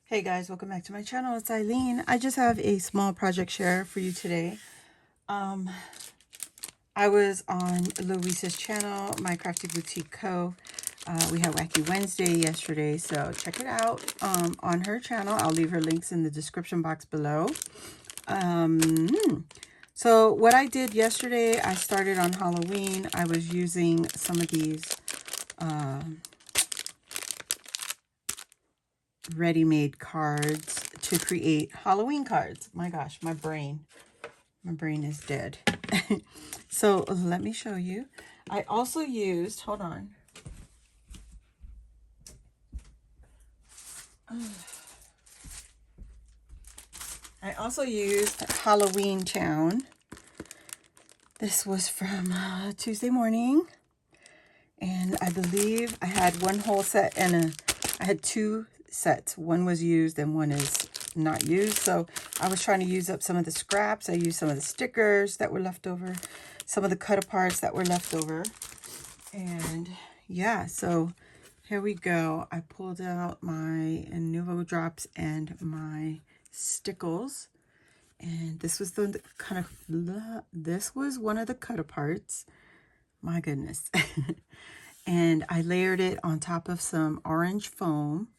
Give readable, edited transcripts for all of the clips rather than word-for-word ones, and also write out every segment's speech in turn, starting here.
Hey guys, welcome back to my channel. It's Eileen. I just have a small project share for you today. I was on Luisa's channel, My Crafty Boutique Co. We had Wacky Wednesday yesterday, so check it out on her channel. I'll leave her links in the description box below. So what I did yesterday, I started on Halloween. I was using some of these ready-made cards to create Halloween cards. My gosh, my brain is dead. So let me show you. I also used, hold on. I also used Halloween Town. This was from Tuesday morning. And I believe I had one whole set and I had two sets. One was used and one is not used. So I was trying to use up some of the scraps. I used some of the stickers that were left over, some of the cut aparts that were left over. And yeah, so here we go. I pulled out my Nouveau drops and my stickles. And this was the kind of, this was one of the cut aparts. My goodness. And I layered it on top of some orange foam,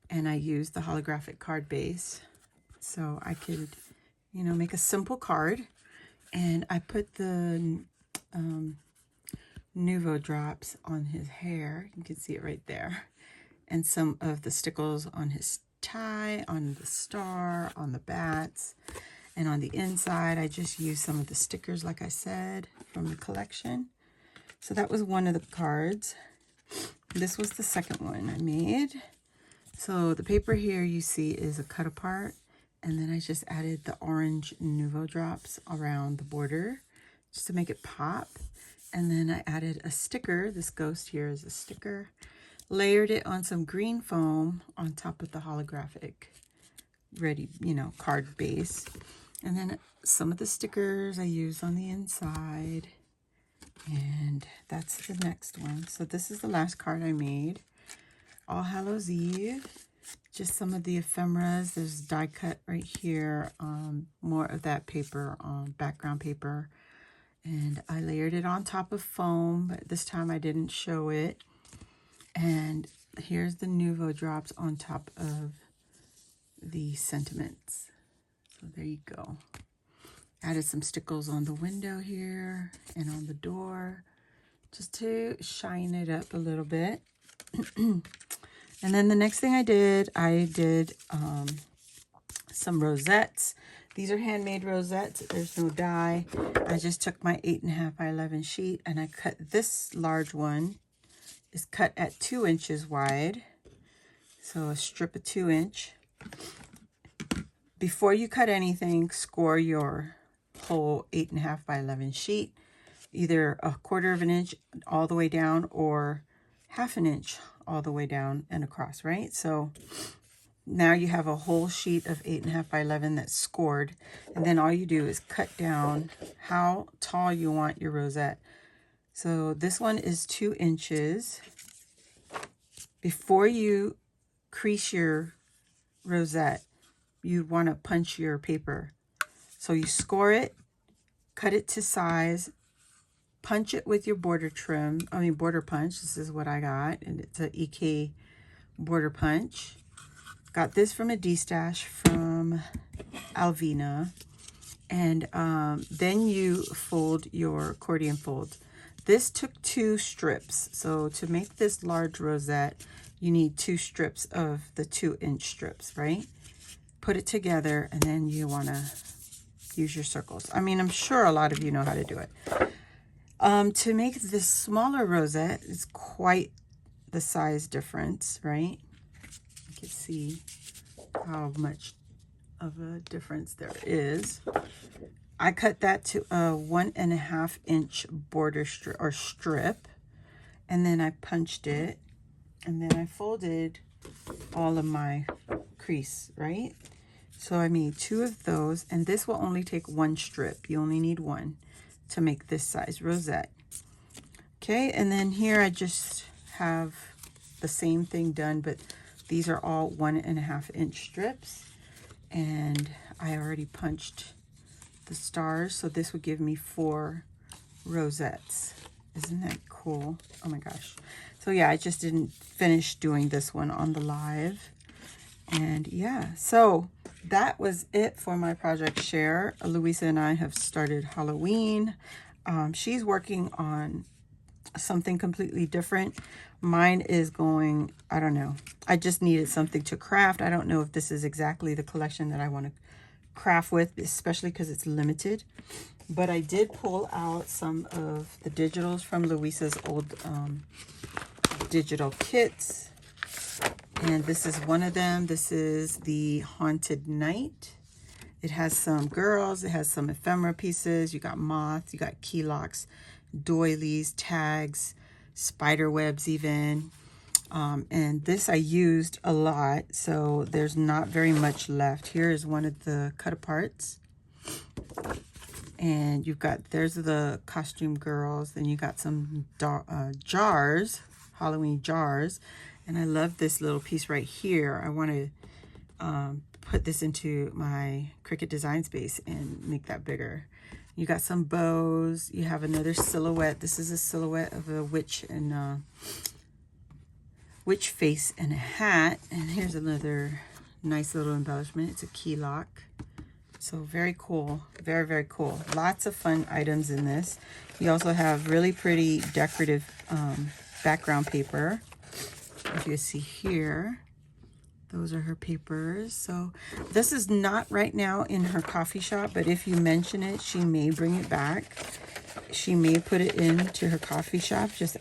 and I used the holographic card base so I could, you know, make a simple card. And I put the Nouveau drops on his hair. You can see it right there. And some of the stickles on his tie, on the star, on the bats. And on the inside, I just used some of the stickers, like I said, from the collection. So that was one of the cards. This was the second one I made. So the paper here you see is a cut apart. And then I just added the orange Nouveau drops around the border just to make it pop. And then I added a sticker. This ghost here is a sticker. Layered it on some green foam on top of the holographic ready, you know, card base. And then some of the stickers I used on the inside. And that's the next one. So this is the last card I made. All Hallows Eve. Just some of the ephemeras. There's die cut right here. More of that paper, background paper. And I layered it on top of foam, but this time I didn't show it. And here's the Nouveau drops on top of the sentiments. So there you go. Added some stickles on the window here and on the door just to shine it up a little bit. And then the next thing I did some rosettes. These are handmade rosettes. There's no die. I just took my 8.5 by 11 sheet and I cut this large one. It's cut at 2 inches wide. So a strip of 2 inch. Before you cut anything, score your whole 8.5 by 11 sheet, either 1/4 of an inch all the way down or 1/2 an inch all the way down and across, right? So now you have a whole sheet of 8.5 by 11 that's scored, and then all you do is cut down how tall you want your rosette. So this one is 2 inches. Before you crease your rosette, you want to punch your paper. So you score it, cut it to size, punch it with your border punch. This is what I got, and it's an EK border punch. Got this from a D-stash from Alvina. And then you fold your accordion fold. This took 2 strips. So to make this large rosette, you need 2 strips of the 2-inch strips, right? Put it together, and then you want to use your circles. I mean, I'm sure a lot of you know how to do it. To make this smaller rosette, it's quite the size difference, right? You can see how much of a difference there is. I cut that to a 1.5 inch border strip, and then I punched it, and then I folded all of my crease, right? So I made 2 of those, and this will only take 1 strip. You only need 1 to make this size rosette. Okay, and then here I just have the same thing done, but These are all 1.5 inch strips, and I already punched the stars, so this would give me 4 rosettes. Isn't that cool? Oh my gosh. So yeah, I just didn't finish doing this one on the live. And yeah, so that was it for my project share. Luisa and I have started Halloween. She's working on something completely different. Mine is going, I don't know. I just needed something to craft. I don't know if this is exactly the collection that I want to craft with, especially because it's limited. But I did pull out some of the digitals from Luisa's old digital kits. And this is one of them. This is the Haunted Night. It has some girls. It has some ephemera pieces. You got moths. You got key locks, doilies, tags, spider webs even. And this I used a lot, so there's not very much left. Here is one of the cut aparts. And you've got, there's the costume girls. Then you got some jars, Halloween jars. And I love this little piece right here. I want to put this into my Cricut design space and make that bigger. You got some bows. You have another silhouette. This is a silhouette of a witch and witch face and a hat. And here's another nice little embellishment. It's a key lock. So very cool. Very, very cool. Lots of fun items in this. You also have really pretty decorative background paper. If you see here, those are her papers. So this is not right now in her coffee shop, but if you mention it, she may bring it back. She may put it into her coffee shop. Just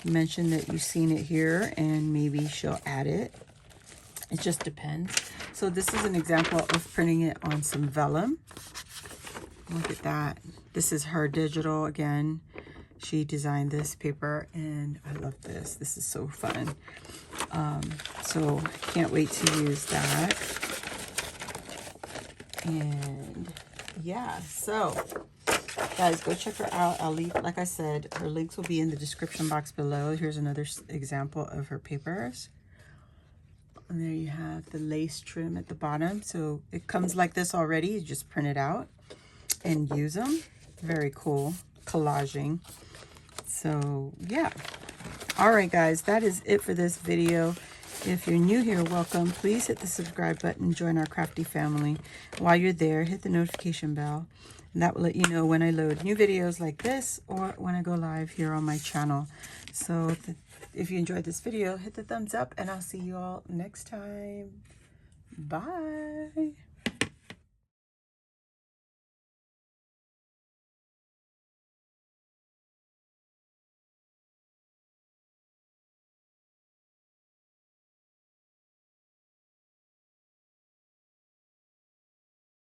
mention that you've seen it here and maybe she'll add it. It just depends. So this is an example of printing it on some vellum. Look at that. This is her digital again. She designed this paper and I love this. This is so fun. So can't wait to use that. And yeah, so guys, go check her out. I'll leave, like I said, her links will be in the description box below. Here's another example of her papers. And there you have the lace trim at the bottom. So it comes like this already. You just print it out and use them. Very cool. Collaging. So yeah. All right, guys, that is it for this video. If you're new here, welcome. Please hit the subscribe button. Join our crafty family. While you're there, hit the notification bell. And that will let you know when I load new videos like this or when I go live here on my channel. So if you enjoyed this video, hit the thumbs up and I'll see you all next time. Bye.